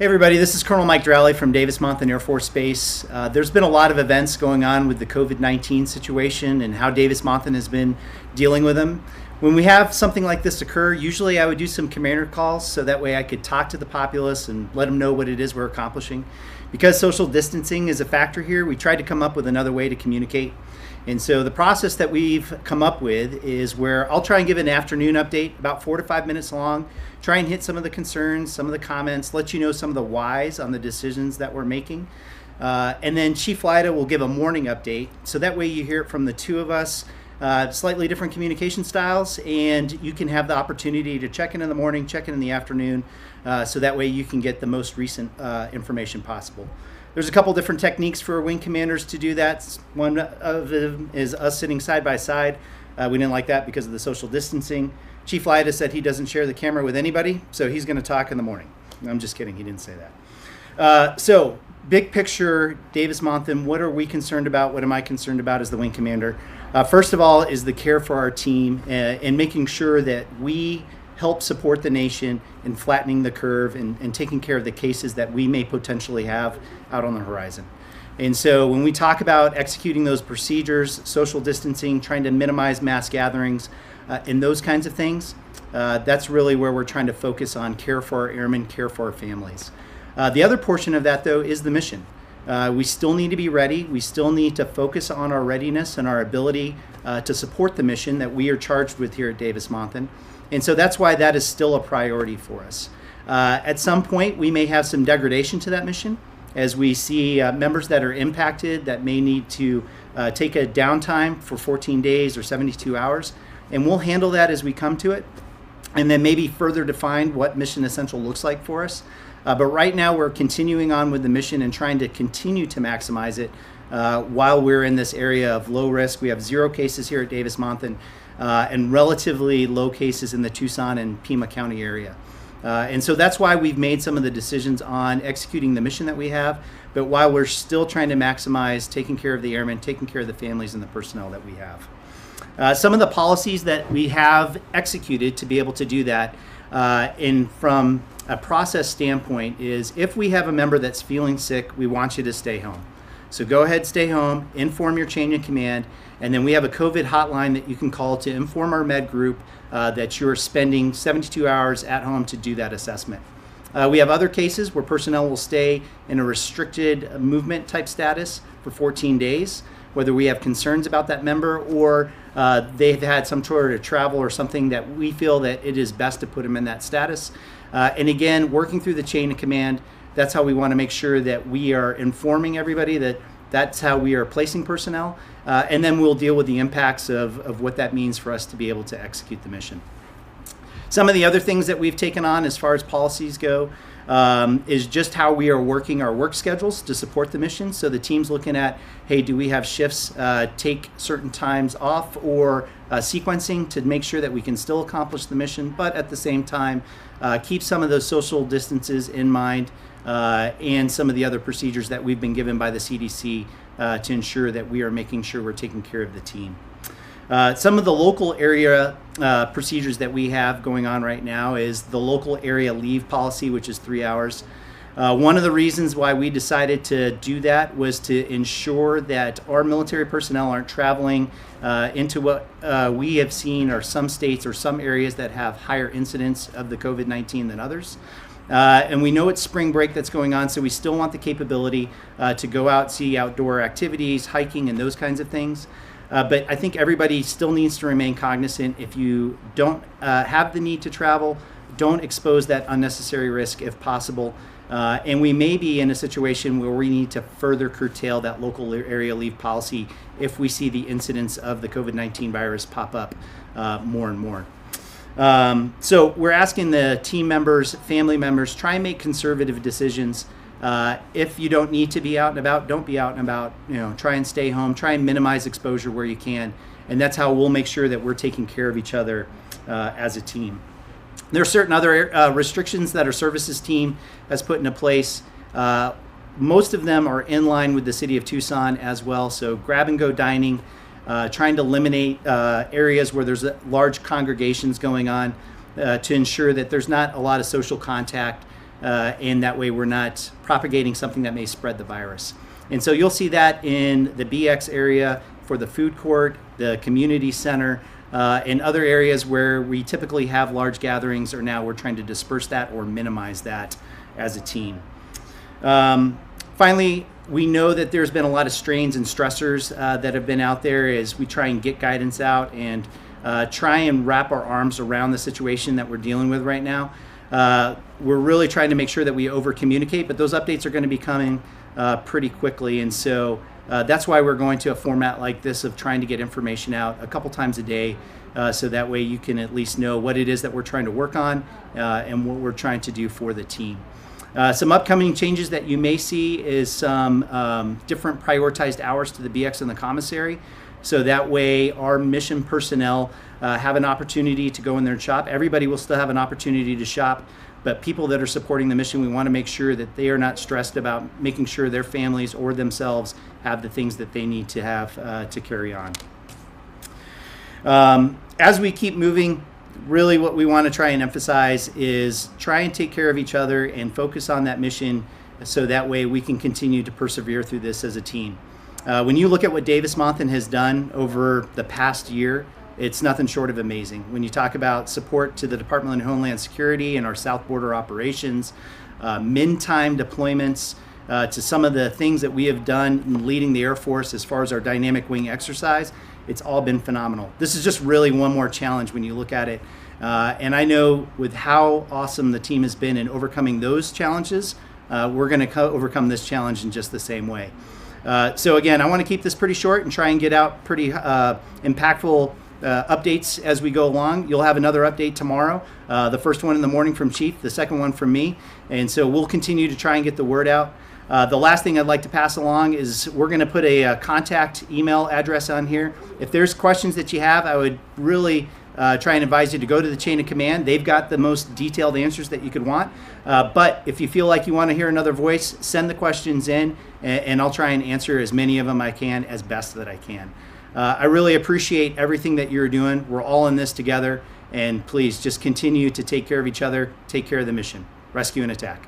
Hey everybody, this is Col Michael Drowley from Davis-Monthan Air Force Base. There's been a lot of events going on with the COVID-19 situation and how Davis-Monthan has been dealing with them. When we have something like this occur, usually I would do some commander calls so that way I could talk to the populace and let them know what it is we're accomplishing. Because social distancing is a factor here, we tried to come up with another way to communicate. And so the process that we've come up with is where I'll try and give an afternoon update, about 4 to 5 minutes long, try and hit some of the concerns, some of the comments, let you know some of the whys on the decisions that we're making. And then Chief Lyda will give a morning update. So that way you hear it from the two of us, slightly different communication styles, and you can have the opportunity to check in the morning, check in the afternoon, so that way you can get the most recent information possible. There's a couple different techniques for wing commanders to do that. One of them is us sitting side by side. We didn't like that because of the social distancing. Chief Lyda said he doesn't share the camera with anybody, so he's going to talk in the morning. I'm just kidding, he didn't say that. So, big picture, Davis-Monthan, what are we concerned about? What am I concerned about as the wing commander? First of all is the care for our team and making sure that we help support the nation in flattening the curve and taking care of the cases that we may potentially have out on the horizon. And so when we talk about executing those procedures, social distancing, trying to minimize mass gatherings, and those kinds of things, that's really where we're trying to focus on care for our airmen, care for our families. The other portion of that, though, is the mission. We still need to be ready. We still need to focus on our readiness and our ability to support the mission that we are charged with here at Davis-Monthan. And so that's why that is still a priority for us. At some point, we may have some degradation to that mission as we see members that are impacted that may need to take a downtime for 14 days or 72 hours. And we'll handle that as we come to it and then maybe further define what mission essential looks like for us. But right now, we're continuing on with the mission and trying to continue to maximize it while we're in this area of low risk. We have 0 cases here at Davis-Monthan and relatively low cases in the Tucson and Pima County area. And so that's why we've made some of the decisions on executing the mission that we have, but while we're still trying to maximize taking care of the airmen, taking care of the families and the personnel that we have. Some of the policies that we have executed to be able to do that from a process standpoint is if we have a member that's feeling sick, we want you to stay home. So go ahead, stay home, inform your chain of command, and then we have a COVID hotline that you can call to inform our med group that you're spending 72 hours at home to do that assessment. We have other cases where personnel will stay in a restricted movement type status for 14 days, whether we have concerns about that member or they've had some sort of travel or something that we feel that it is best to put them in that status. And again, working through the chain of command, that's how we want to make sure that we are informing everybody that that's how we are placing personnel. And then we'll deal with the impacts of what that means for us to be able to execute the mission. Some of the other things that we've taken on as far as policies go is just how we are working our work schedules to support the mission. So the team's looking at, hey, do we have shifts take certain times off or sequencing to make sure that we can still accomplish the mission, but at the same time keep some of those social distances in mind and some of the other procedures that we've been given by the CDC to ensure that we are making sure we're taking care of the team. Some of the local area procedures that we have going on right now is the local area leave policy, which is 3 hours. One of the reasons why we decided to do that was to ensure that our military personnel aren't traveling into what we have seen are some states or some areas that have higher incidence of the COVID-19 than others. And we know it's spring break that's going on, so we still want the capability to go out, see outdoor activities, hiking, and those kinds of things. But I think everybody still needs to remain cognizant. If you don't have the need to travel, don't expose that unnecessary risk if possible. And we may be in a situation where we need to further curtail that local area leave policy if we see the incidence of the COVID-19 virus pop up more and more. So we're asking the team members, family members, try and make conservative decisions. If you don't need to be out and about, don't be out and about. Try and stay home. Try and minimize exposure where you can. And that's how we'll make sure that we're taking care of each other as a team. There are certain other restrictions that our services team has put into place. Most of them are in line with the city of Tucson as well. So grab-and-go dining, trying to eliminate areas where there's large congregations going on to ensure that there's not a lot of social contact. and that way we're not propagating something that may spread the virus. And so you'll see that in the BX area for the food court, the community center, and other areas where we typically have large gatherings, or now we're trying to disperse that or minimize that as a team. Finally, we know that there's been a lot of strains and stressors that have been out there as we try and get guidance out and try and wrap our arms around the situation that we're dealing with right now. We're really trying to make sure that we over communicate, but those updates are going to be coming pretty quickly, and so that's why we're going to a format like this of trying to get information out a couple times a day, so that way you can at least know what it is that we're trying to work on and what we're trying to do for the team. Some upcoming changes that you may see is some different prioritized hours to the BX and the commissary, so that way our mission personnel have an opportunity to go in there and shop. Everybody will still have an opportunity to shop, but people that are supporting the mission, we want to make sure that they are not stressed about making sure their families or themselves have the things that they need to have to carry on. As we keep moving, really what we want to try and emphasize is try and take care of each other and focus on that mission, so that way we can continue to persevere through this as a team. When you look at what Davis-Monthan has done over the past year, it's nothing short of amazing. When you talk about support to the Department of Homeland Security and our South Border operations, min-time deployments, to some of the things that we have done in leading the Air Force as far as our dynamic wing exercise, it's all been phenomenal. This is just really one more challenge when you look at it. And I know with how awesome the team has been in overcoming those challenges, we're going to overcome this challenge in just the same way. So again, I want to keep this pretty short and try and get out pretty impactful updates as we go along. You'll have another update tomorrow, the first one in the morning from Chief, the second one from me, and so we'll continue to try and get the word out. The last thing I'd like to pass along is we're going to put a contact email address on here. If there's questions that you have, I would really try and advise you to go to the chain of command. They've got the most detailed answers that you could want. But if you feel like you want to hear another voice, send the questions in, and I'll try and answer as many of them I can as best that I can. I really appreciate everything that you're doing. We're all in this together, and please just continue to take care of each other, take care of the mission. Rescue and attack.